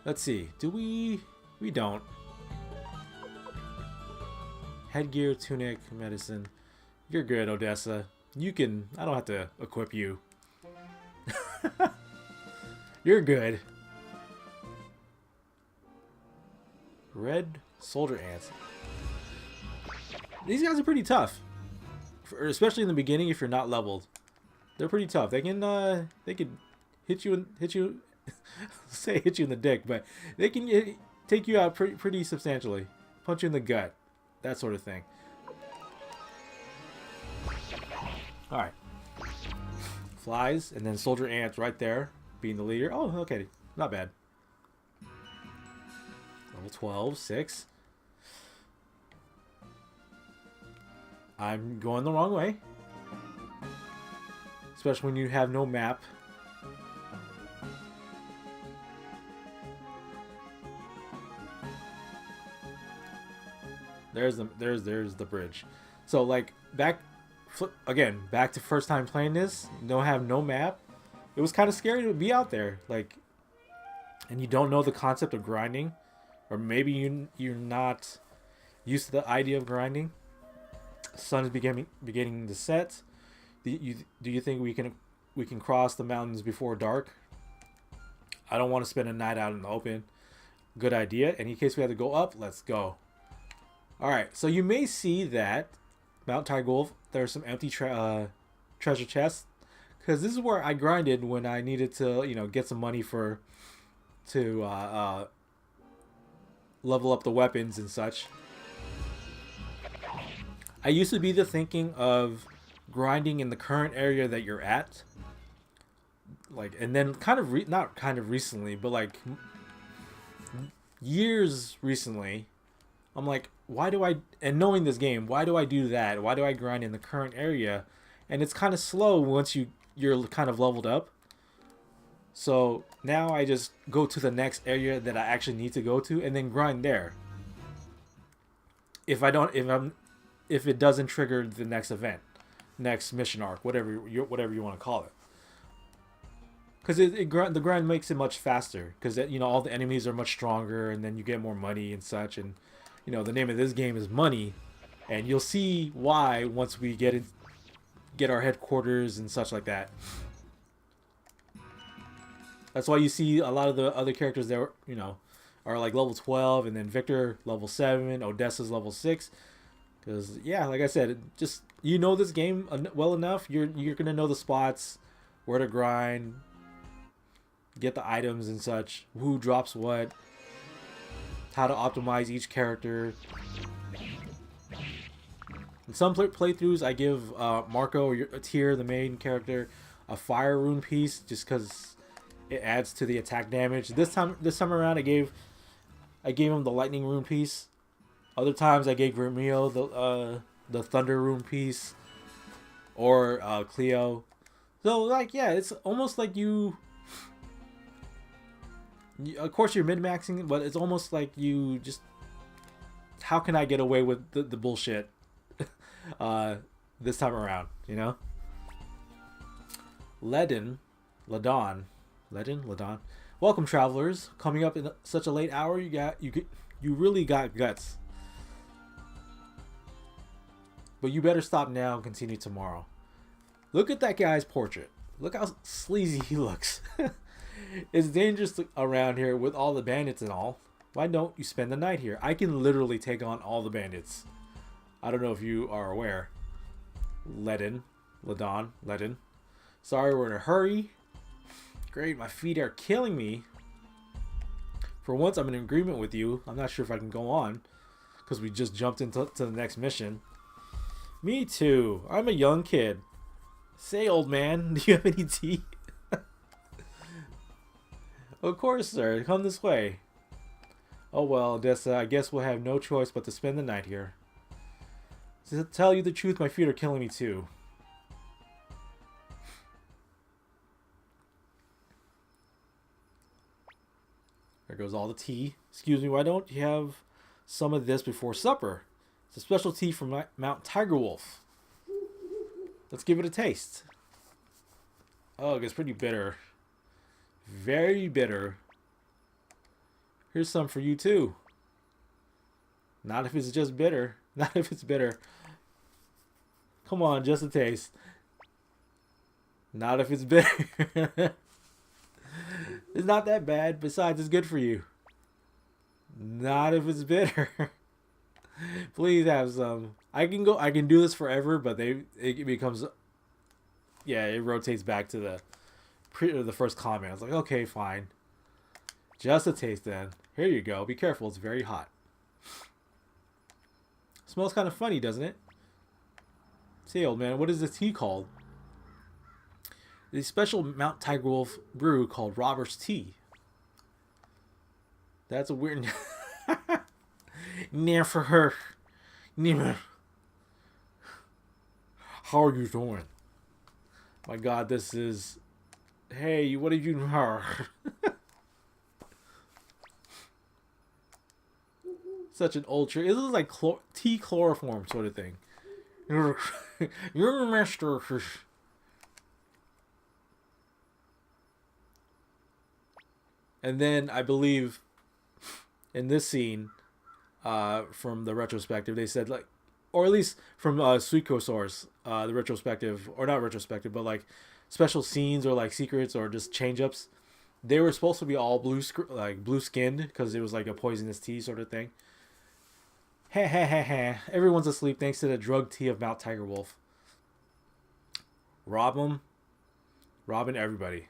Let's see. Do we? We don't. Headgear, tunic, medicine. You're good, Odessa. You can... I don't have to equip you. You're good. Red soldier ants. These guys are pretty tough. Especially in the beginning if you're not leveled. They're pretty tough. They can hit you say hit you in the dick, but they can take you out pretty substantially. Punch you in the gut. That sort of thing. Alright. Flies, and then soldier ants right there, being the leader. Oh, okay. Not bad. Level 12, 6. I'm going the wrong way. Especially when you have no map. There's the bridge. So like back to first time playing this, have no map. It was kind of scary to be out there, like, and you don't know the concept of grinding, or maybe you're not used to the idea of grinding. Sun is beginning to set. Do you think we can cross the mountains before dark? I don't want to spend a night out in the open. Good idea. And in case we have to go up, let's go. Alright, so you may see that Mount Tiger Wolf, there's some empty treasure chests. Because this is where I grinded when I needed to, get some money to level up the weapons and such. I used to be the thinking of grinding in the current area that you're at. Like, and then not kind of recently, but like years recently, I'm like, and knowing this game, why do I do that? Why do I grind in the current area? And it's kind of slow once you're kind of leveled up. So now I just go to the next area that I actually need to go to and then grind there. If it doesn't trigger the next event, next mission arc, whatever you want to call it. Because the grind makes it much faster. Because all the enemies are much stronger, and then you get more money and such. And the name of this game is money, and you'll see why once we get our headquarters and such like that. That's why you see a lot of the other characters that are like level 12, and then Victor level 7, Odessa's level 6. Because yeah, like I said, just this game well enough, you're gonna know the spots, where to grind, get the items and such, who drops what, how to optimize each character. In some playthroughs, I give Marco or Tyr, the main character, a fire rune piece just because it adds to the attack damage. This time around, I gave him the lightning rune piece. Other times, I gave Gremio the thunder rune piece, or Cleo. So like, yeah, it's almost like of course you're min-maxing, but it's almost like you just, how can I get away with the bullshit this time around, Ladon. Welcome, travelers. Coming up in such a late hour, you really got guts. But you better stop now and continue tomorrow. Look at that guy's portrait. Look how sleazy he looks. It's dangerous around here with all the bandits and all. Why don't you spend the night here? I can literally take on all the bandits. I don't know if you are aware. Ladon. Sorry, we're in a hurry. Great, my feet are killing me. For once, I'm in agreement with you. I'm not sure if I can go on, because we just jumped into the next mission. Me too. I'm a young kid. Say, old man, do you have any tea? Of course, sir. Come this way. Oh well, Odessa, I guess we'll have no choice but to spend the night here. To tell you the truth, my feet are killing me too. There goes all the tea. Excuse me, why don't you have some of this before supper? It's a special tea from Mount Tiger Wolf. Let's give it a taste. Oh, it's pretty bitter. Very bitter. Here's some for you too. Not if it's just bitter. Not if it's bitter. Come on, just a taste. Not if it's bitter. It's not that bad. Besides, it's good for you. Not if it's bitter. Please have some. I can do this forever, but it becomes, yeah, it rotates back to the first comment. I was like, okay, fine. Just a taste then. Here you go. Be careful. It's very hot. Smells kind of funny, doesn't it? Say, old man, what is this tea called? The special Mount Tiger Wolf brew called Robert's Tea. That's a weird... Near for her. Near. How are you doing? My God, this is... Hey, what did you... Such an old trick. This is like tea chloroform sort of thing. You're a master. And then I believe in this scene, from the retrospective, they said like, or at least from Suikoden's, the retrospective, or not retrospective, but like special scenes or like secrets or just change ups. They were supposed to be all blue skinned because it was like a poisonous tea sort of thing. Ha ha ha ha. Everyone's asleep thanks to the drug tea of Mount Tiger Wolf. Rob them. Robbing everybody.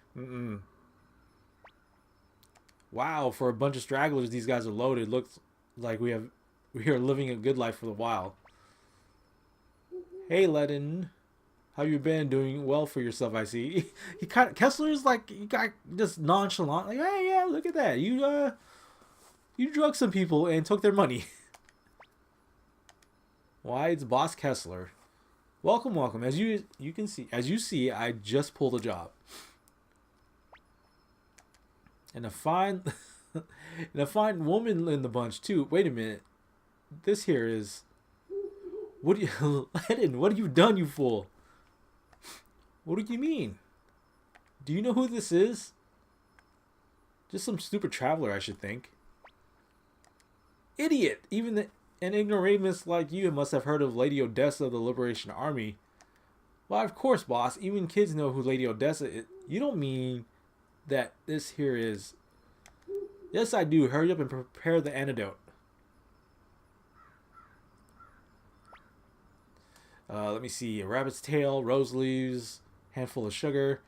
Wow, for a bunch of stragglers, these guys are loaded. Looks like we are living a good life for a while. Hey, Ledin. How you been? Doing well for yourself, I see. Kessler's like, you got just nonchalant. Like, hey, yeah, look at that. You drugged some people and took their money. Why, it's Boss Kessler. Welcome, welcome. As you see, I just pulled a job. And a fine woman in the bunch too. Wait a minute. This here is... What do you... Ledin, what have you done, you fool? What do you mean? Do you know who this is? Just some stupid traveler, I should think. Idiot! Even an ignoramus like you must have heard of Lady Odessa of the Liberation Army. Why, of course, boss. Even kids know who Lady Odessa is. You don't mean that this here is... Yes, I do. Hurry up and prepare the antidote. Let me see. A rabbit's tail, rose leaves, handful of sugar.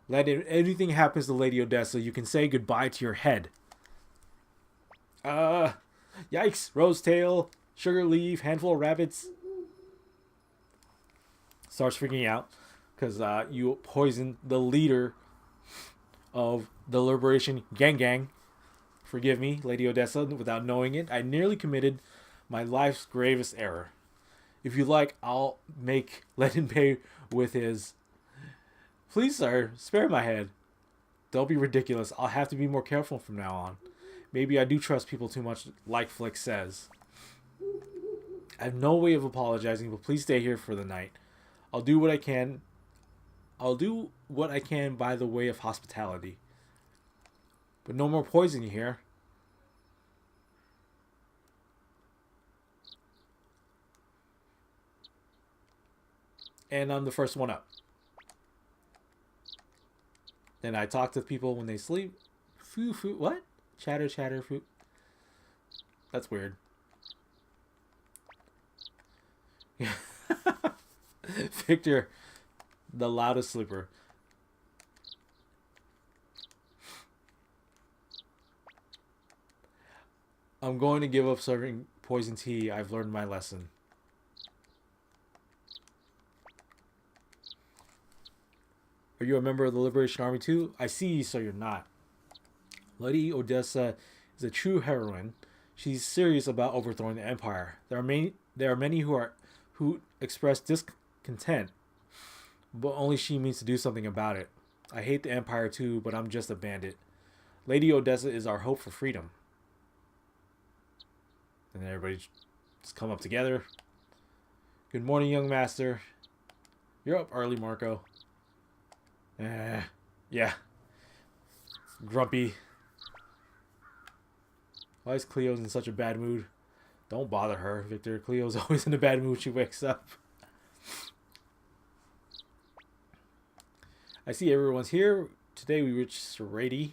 Let anything happens to Lady Odessa, you can say goodbye to your head. Yikes. Rose tail, sugar leaf, handful of rabbits. Starts freaking out because you poisoned the leader of the Liberation Gang. Forgive me, Lady Odessa, without knowing it. I nearly committed my life's gravest error. If you like, I'll let him pay with his... Please, sir, spare my head. Don't be ridiculous. I'll have to be more careful from now on. Maybe I do trust people too much, like Flik says. I have no way of apologizing, but please stay here for the night. I'll do what I can by the way of hospitality. But no more poison here. And I'm the first one up. Then I talk to people when they sleep. Foo, what? Chatter, foo. That's weird. Victor, the loudest sleeper. I'm going to give up serving poison tea. I've learned my lesson. Are you a member of the Liberation Army too? I see, so you're not. Lady Odessa is a true heroine. She's serious about overthrowing the Empire. There are many who express discontent, but only she means to do something about it. I hate the Empire too, but I'm just a bandit. Lady Odessa is our hope for freedom. And then everybody just come up together. Good morning, young master. You're up early, Marco. Yeah. Grumpy. Why is Cleo's in such a bad mood? Don't bother her, Victor. Cleo's always in a bad mood when she wakes up. I see everyone's here. Today we reached Sarady.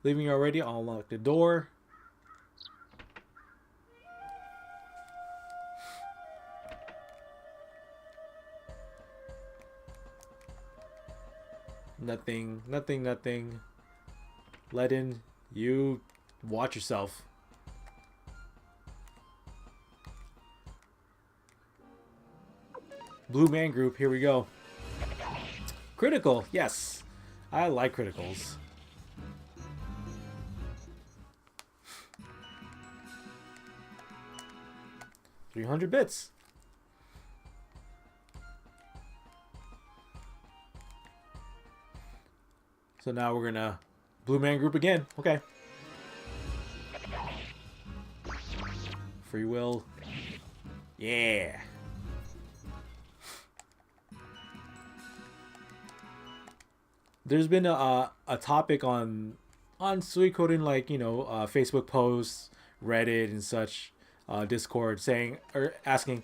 Leaving already, I'll unlock the door. Nothing. Let in. You watch yourself. Blue Man Group, here we go. Critical, yes. I like criticals. $300. So now we're gonna Blue Man Group again. Okay. Free will. Yeah. There's been a topic on Suikoden, like, you know, Facebook posts, Reddit and such, Discord, saying or asking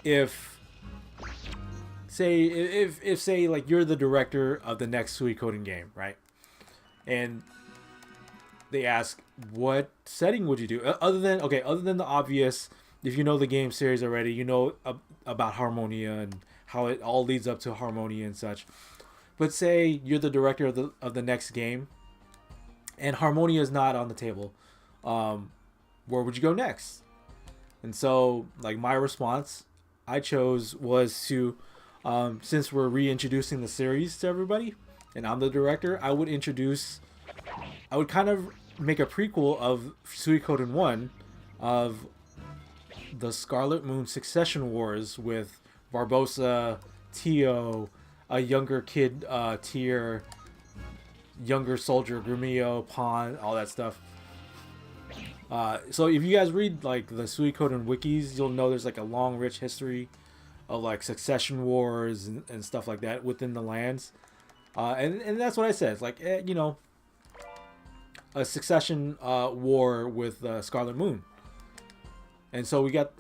if say like you're the director of the next Suikoden game, right? And they ask, what setting would you do other than the obvious? If you know the game series already, you know about Harmonia and how it all leads up to Harmonia and such. But say you're the director of the next game, and Harmonia is not on the table. Where would you go next? And so, like, my response I chose was to, since we're reintroducing the series to everybody, and I'm the director, I would kind of make a prequel of Suikoden 1 of the Scarlet Moon Succession Wars with Barbossa, Tio, a younger kid tier, younger soldier, Gremio, Pawn, all that stuff. So if you guys read like the Suikoden wikis, you'll know there's like a long, rich history of like succession wars and stuff like that within the lands. And that's what I said. It's like, you know, a succession war with Scarlet Moon. And so we got,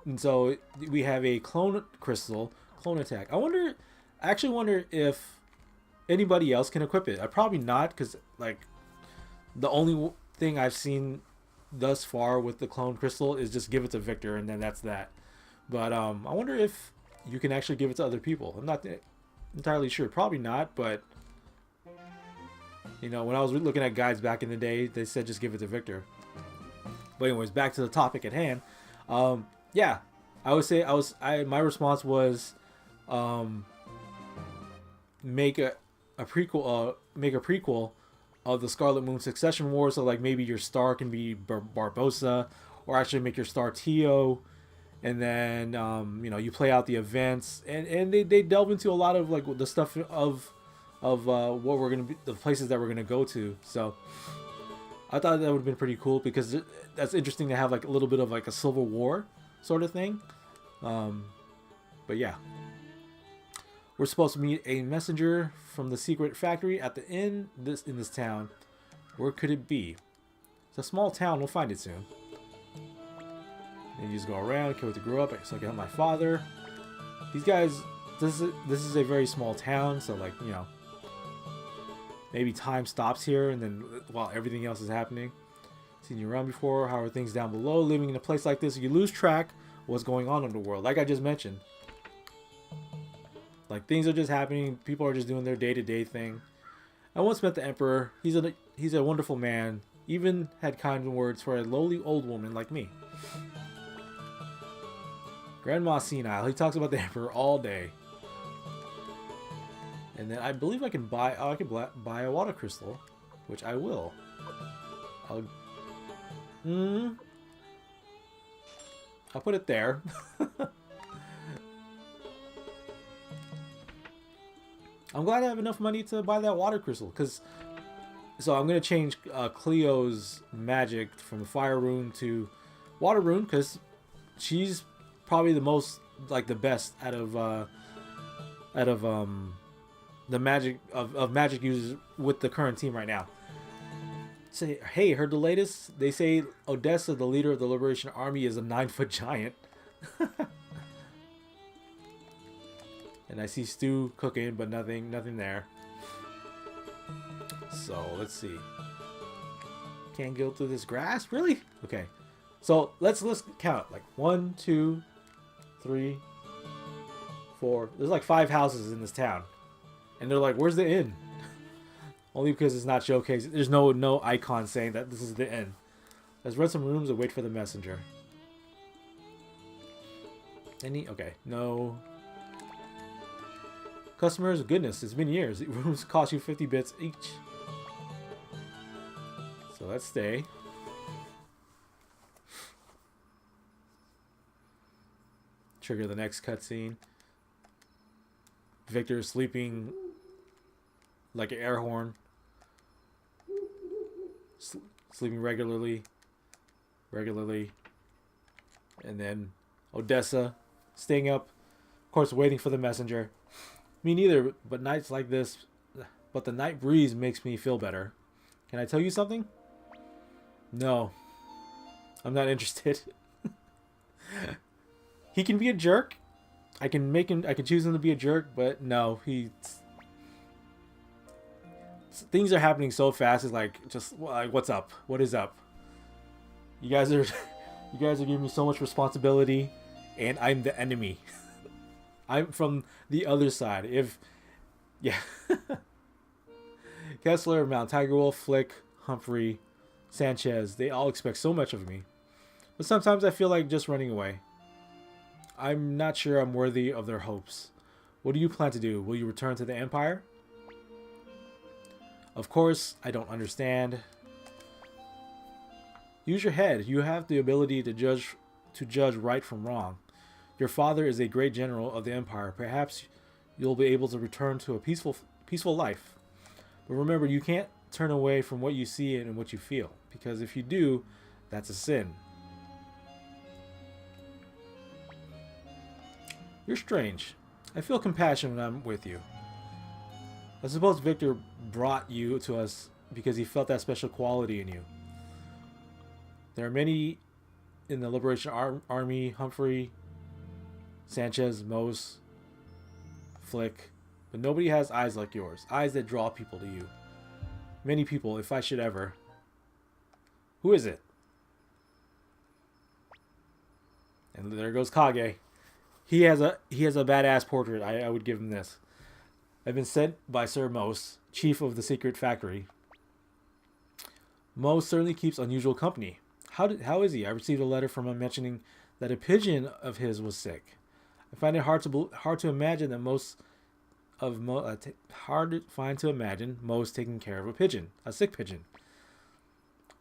and so we have a clone attack. I actually wonder if anybody else can equip it. Probably not, because like the only thing I've seen thus far with the clone crystal is just give it to Victor and then that's that. But I wonder if you can actually give it to other people. I'm not entirely sure. Probably not, but you know, when I was looking at guides back in the day, they said just give it to Victor. But anyways, back to the topic at hand. Yeah, I would say my response was make a prequel of the Scarlet Moon Succession Wars. So like maybe your star can be Barbossa, or actually make your star Tio, and then you know, you play out the events, and they delve into a lot of like the stuff of what we're gonna be, the places that we're gonna go to. So I thought that would have been pretty cool, because that's interesting to have like a little bit of like a civil war sort of thing. But yeah. We're supposed to meet a messenger from the secret factory at the inn in this town. Where could it be? It's a small town. We'll find it soon. And you just go around. Can't wait to grow up so I can help my father. These guys. This is a very small town, so like, you know, maybe time stops here, and then while everything else is happening. Seen you around before. How are things down below? Living in a place like this, you lose track of what's going on in the world. Like I just mentioned. Like, things are just happening. People are just doing their day-to-day thing. I once met the Emperor. He's a wonderful man. Even had kind words for a lowly old woman like me. Grandma Senile. He talks about the Emperor all day. And then I believe I can buy a water crystal, which I will. I'll put it there. I'm glad I have enough money to buy that water crystal, so I'm gonna change Cleo's magic from Fire Rune to Water Rune, because she's probably the most, like, the best out of the magic of magic users with the current team right now. Say, hey, heard the latest? They say Odessa, the leader of the Liberation Army, is a 9-foot giant. And I see stew cooking, but nothing there. So let's see. Can't go through this grass, really? Okay. So let's count. Like 1, 2, 3, 4. There's like 5 houses in this town, and they're like, "Where's the inn?" Only because it's not showcased. There's no icon saying that this is the inn. Let's rent some rooms and wait for the messenger. Okay, no. Customers, goodness, it's been years. Rooms cost you 50 bits each. So let's stay. Trigger the next cutscene. Victor is sleeping like an air horn. Sleeping regularly. And then Odessa staying up. Of course, waiting for the messenger. Me neither, but nights like this, but the night breeze makes me feel better. Can I tell you something? No. I'm not interested. He can be a jerk. I can choose him to be a jerk, but no, things are happening so fast. It's like, just like, what's up? What is up? You guys are giving me so much responsibility, and I'm the enemy. I'm from the other side. Yeah. Kessler, Mount Tigerwolf, Flik, Humphrey, Sanchez, they all expect so much of me. But sometimes I feel like just running away. I'm not sure I'm worthy of their hopes. What do you plan to do? Will you return to the Empire? Of course, I don't understand. Use your head. You have the ability to judge right from wrong. Your father is a great general of the Empire. Perhaps you'll be able to return to a peaceful life. But remember, you can't turn away from what you see and what you feel, because if you do, that's a sin. You're strange. I feel compassion when I'm with you. I suppose Victor brought you to us because he felt that special quality in you. There are many in the Liberation Army: Humphrey, Sanchez, Mose, Flik, but nobody has eyes like yours. Eyes that draw people to you. Many people, if I should ever. Who is it? And there goes Kage. He has a badass portrait. I would give him this. I've been sent by Sir Mose, chief of the secret factory. Mose certainly keeps unusual company. How is he? I received a letter from him mentioning that a pigeon of his was sick. I find it hard to imagine that Mose taking care of a sick pigeon.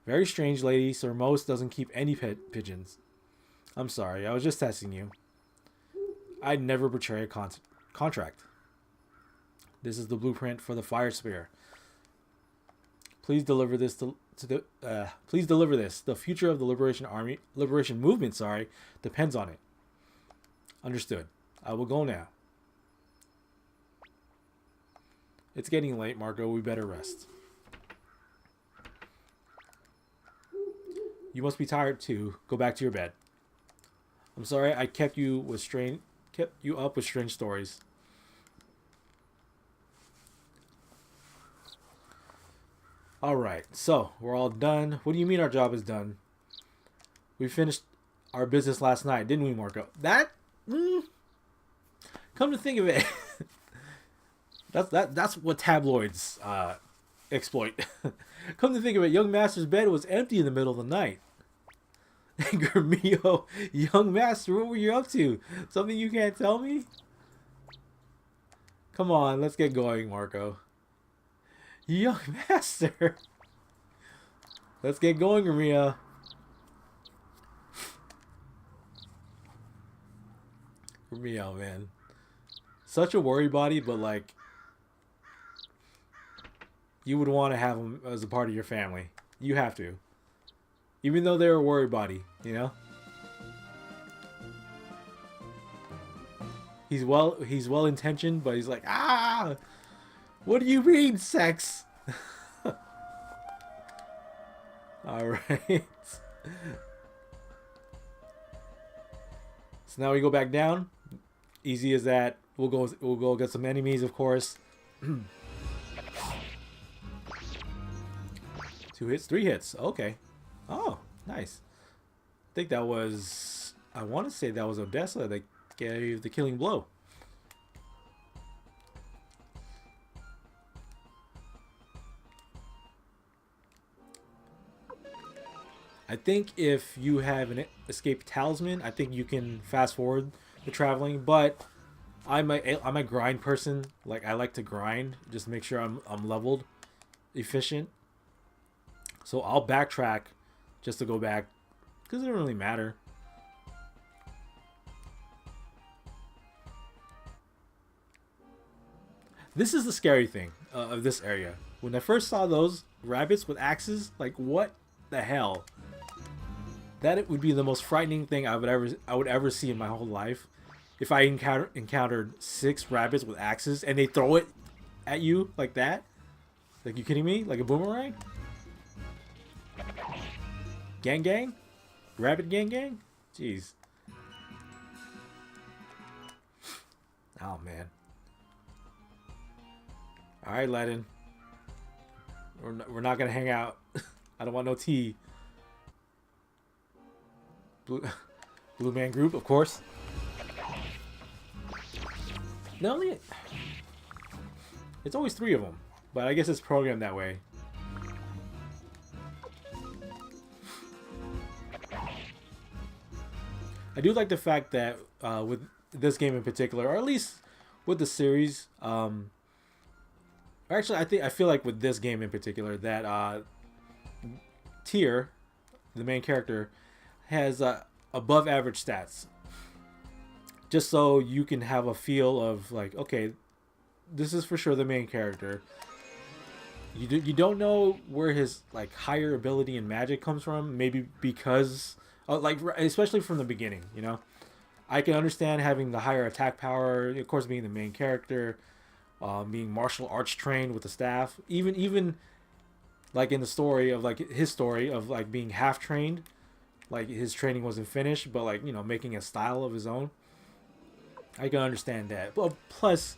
Very strange, lady. Sir Mose doesn't keep any pigeons. I'm sorry, I was just testing you. I'd never betray a contract. This is the blueprint for the fire spear. Please deliver this please deliver this. The future of the liberation movement, depends on it. Understood. I will go now. It's getting late, Marco. We better rest. You must be tired too. Go back to your bed. I'm sorry I kept you up with strange stories. Alright, so we're all done. What do you mean our job is done? We finished our business last night, didn't we, Marco? Come to think of it, that's what tabloids exploit. Come to think of it, young master's bed was empty in the middle of the night. Gremio, young master, what were you up to? Something you can't tell me? Come on, let's get going, Marco. Young master. Let's get going, Gremio. Gremio, man. Such a worry body, but like, you would want to have him as a part of your family. You have to. Even though they're a worry body, you know? He's well intentioned, but he's like, what do you mean, sex? All right. So now we go back down. Easy as that. We'll go get some enemies, of course. 2 hits, 3 hits. Okay. Oh, nice. I think that was. I want to say that was Odessa that gave the killing blow. I think if you have an escape talisman, I think you can fast forward the traveling. But I'm a grind person. Like I like to grind, just to make sure I'm leveled, efficient. So I'll backtrack just to go back because it doesn't really matter. This is the scary thing of this area. When I first saw those rabbits with axes, like what the hell? That it would be the most frightening thing I would ever see in my whole life. If I encountered 6 rabbits with axes and they throw it at you like that. Like, you kidding me? Like a boomerang? Gang gang? Rabbit gang gang? Jeez. Oh man. Alright, Ladin. We're not gonna hang out. I don't want no tea. Blue Man Group, of course. Not only it's always 3 of them, but I guess it's programmed that way. I do like the fact that with this game in particular, or at least with the series, actually I feel like with this game in particular that Tyr, the main character, has above average stats. Just so you can have a feel of like, okay, this is for sure the main character. You don't know where his like higher ability in magic comes from. Maybe because like especially from the beginning, you know. I can understand having the higher attack power, of course, being the main character, being martial arts trained with the staff. Even like in the story of like his story of like being half trained, like his training wasn't finished, but like, you know, making a style of his own. I can understand that. But plus,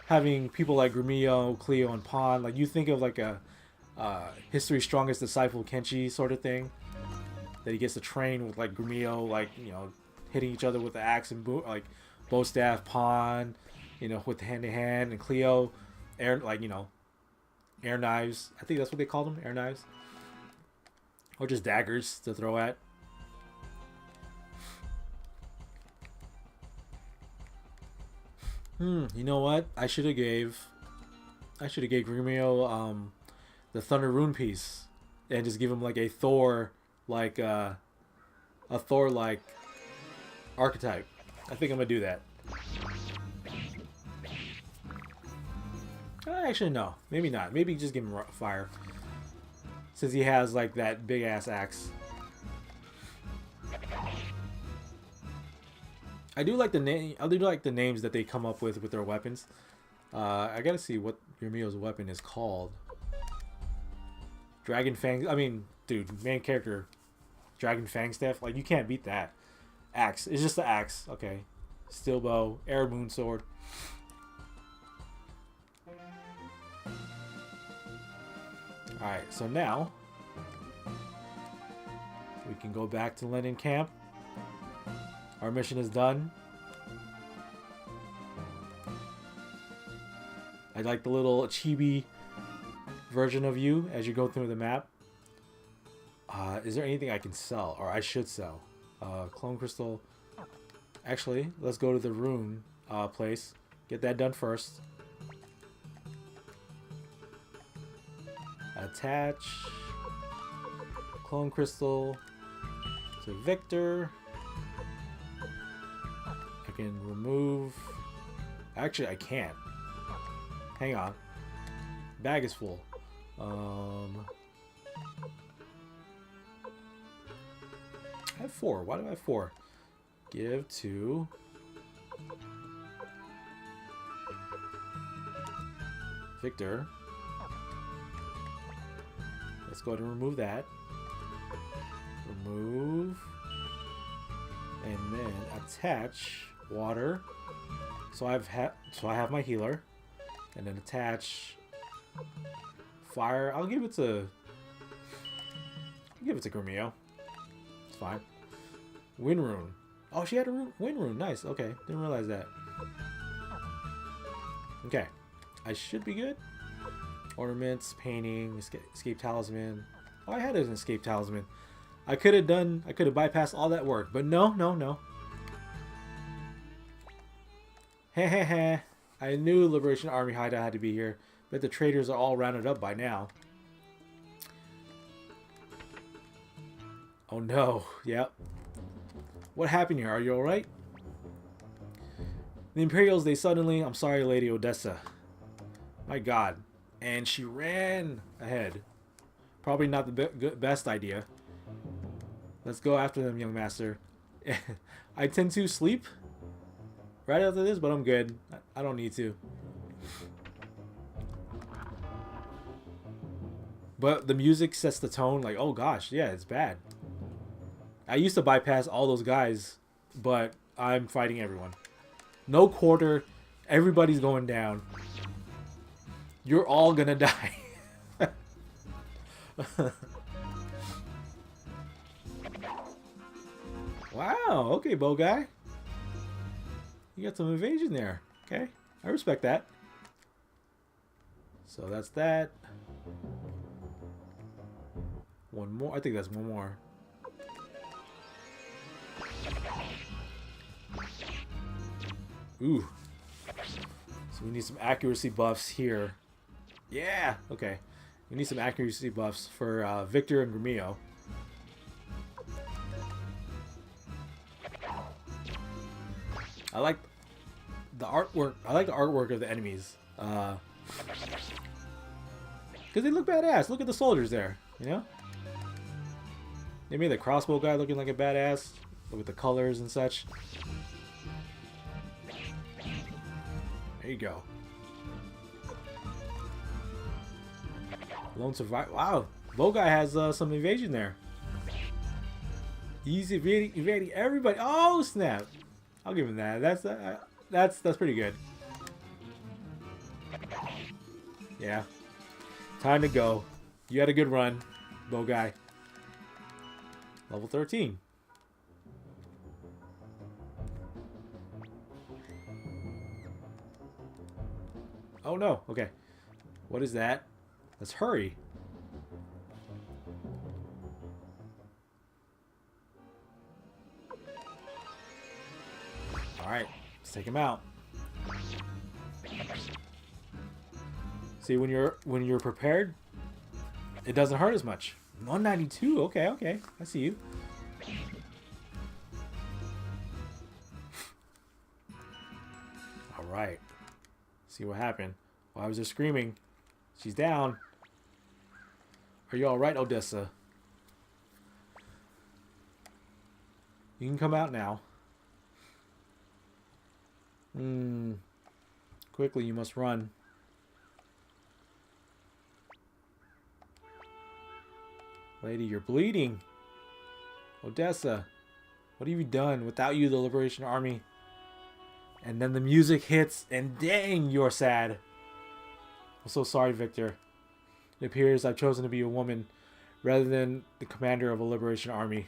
having people like Gremio, Cleo, and Pawn, like you think of like a history's strongest disciple Kenshi sort of thing, that he gets to train with like Gremio, like, you know, hitting each other with the axe and like bow staff, Pawn, you know, with hand to hand, and Cleo, air, like, you know, air knives. I think that's what they call them, air knives, or just daggers to throw at. You know what? I should have gave Gremio the Thunder Rune piece and just give him like a Thor like archetype. I think I'm gonna do that. Actually, no. Maybe not. Maybe just give him fire, since he has like that big ass axe. I do like the name. I do like the names that they come up with their weapons. I gotta see what Gremio's weapon is called. Dragon Fang. I mean, dude, main character, Dragon Fang staff. Like, you can't beat that. Axe. It's just the axe. Okay. Steel bow, air moon sword. All right. So now we can go back to Lenin camp. Our mission is done. I like the little chibi version of you as you go through the map. Is there anything I can sell, or I should sell? Clone crystal. Actually, let's go to the rune place. Get that done first. Attach clone crystal to Victor. I can remove. Actually, I can't. Hang on. Bag is full. I have 4. Why do I have 4? Give to Victor. Let's go ahead and remove that. Remove. And then attach water. So I have my healer. And then attach fire. I'll give it to Gremio. It's fine. Wind rune. Oh, she had a wind rune. Nice. Okay, didn't realize that. Okay, I should be good. Ornaments, painting, escape talisman. Oh, I had an escape talisman. I could have bypassed all that work, but no. Heh. I knew Liberation Army hideout had to be here, but the traitors are all rounded up by now. Oh no, yep. What happened here? Are you alright? The Imperials, I'm sorry, Lady Odessa. My god. And she ran ahead. Probably not the best idea. Let's go after them, young master. I tend to sleep right after this, but I'm good. I don't need to. But the music sets the tone like, oh gosh, yeah, it's bad. I used to bypass all those guys, but I'm fighting everyone. No quarter. Everybody's going down. You're all gonna die. Wow, okay, bow guy. You got some evasion there. Okay, I respect that. So that's that. One more. I think that's one more. Ooh. So we need some accuracy buffs here. Yeah! Okay. We need some accuracy buffs for Victor and Gremio. I like the artwork. I like the artwork of the enemies. Because they look badass. Look at the soldiers there. You know? They made the crossbow guy looking like a badass. With the colors and such. There you go. Lone survivor. Wow. Bow guy has some evasion there. He's evading everybody. Oh, snap. I'll give him that. That's pretty good. Yeah. Time to go. You had a good run, bow guy. Level 13. Oh no. Okay. What is that? Let's hurry. All right. Let's take him out. See, when you're prepared, it doesn't hurt as much. 192. Okay, okay. I see you. All right. See what happened. Why was there screaming? She's down. Are you all right, Odessa? You can come out now. Quickly, you must run. Lady, you're bleeding. Odessa, what have you done? Without you, the Liberation Army. And then the music hits, and dang, you're sad. I'm so sorry, Victor. It appears I've chosen to be a woman rather than the commander of a Liberation Army.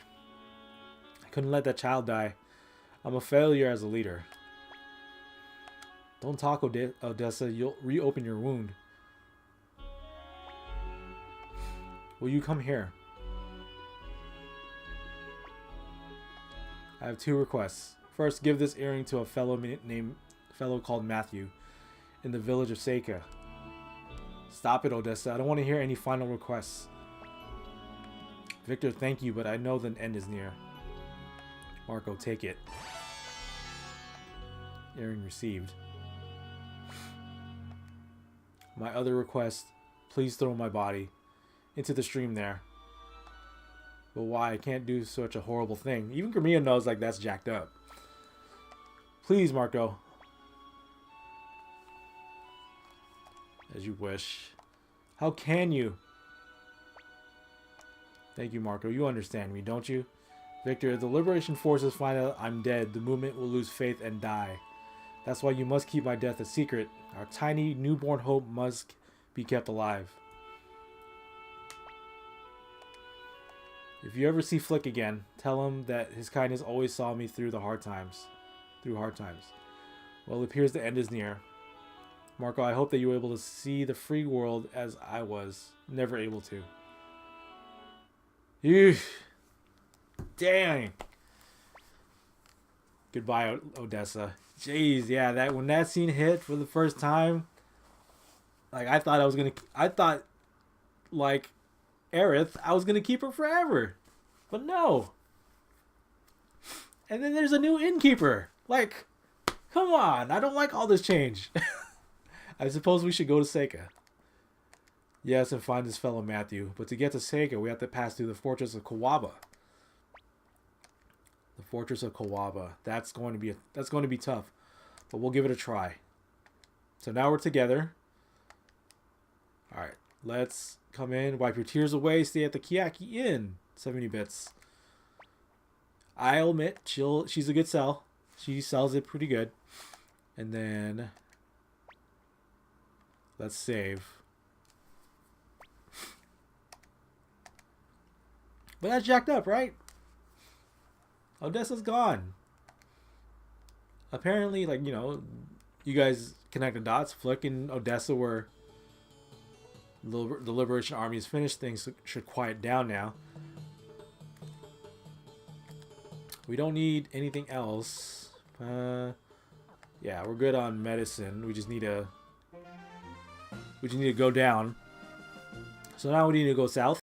I couldn't let that child die. I'm a failure as a leader. Don't talk, Odessa. You'll reopen your wound. Will you come here? I have 2 requests. First, give this earring to a fellow called Matthew in the village of Seika. Stop it, Odessa. I don't want to hear any final requests. Victor, thank you, but I know the end is near. Marco, take it. Earring received. My other request, please throw my body into the stream there. But why? I can't do such a horrible thing. Even Gremio knows like that's jacked up. Please, Marco. As you wish. How can you? Thank you, Marco. You understand me, don't you? Victor, if the Liberation Forces find out I'm dead, the movement will lose faith and die. That's why you must keep my death a secret. Our tiny newborn hope must be kept alive. If you ever see Flik again, tell him that his kindness always saw me through the hard times. Well, it appears the end is near. Marco, I hope that you were able to see the free world as I was never able to. Ew. Dang. Goodbye, Odessa. Jeez, yeah, that when that scene hit for the first time, like I thought, like Aerith, I was gonna keep her forever, but no. And then there's a new innkeeper. Like, come on, I don't like all this change. I suppose we should go to Seika. Yes, and find this fellow Matthew. But to get to Seika, we have to pass through the fortress of Kawaba. The fortress of Kawaba. That's going to be tough, but we'll give it a try. So now we're together. All right, let's come in. Wipe your tears away. Stay at the Kiyaki Inn. 70 bits. I'll admit, she's a good sell. She sells it pretty good. And then let's save. But that's jacked up, right? Odessa's gone. Apparently, like, you know, you guys connect the dots. Flik and Odessa were... The Liberation Army is finished. Things should quiet down now. We don't need anything else. Yeah, we're good on medicine. We just need to go down. So now we need to go south.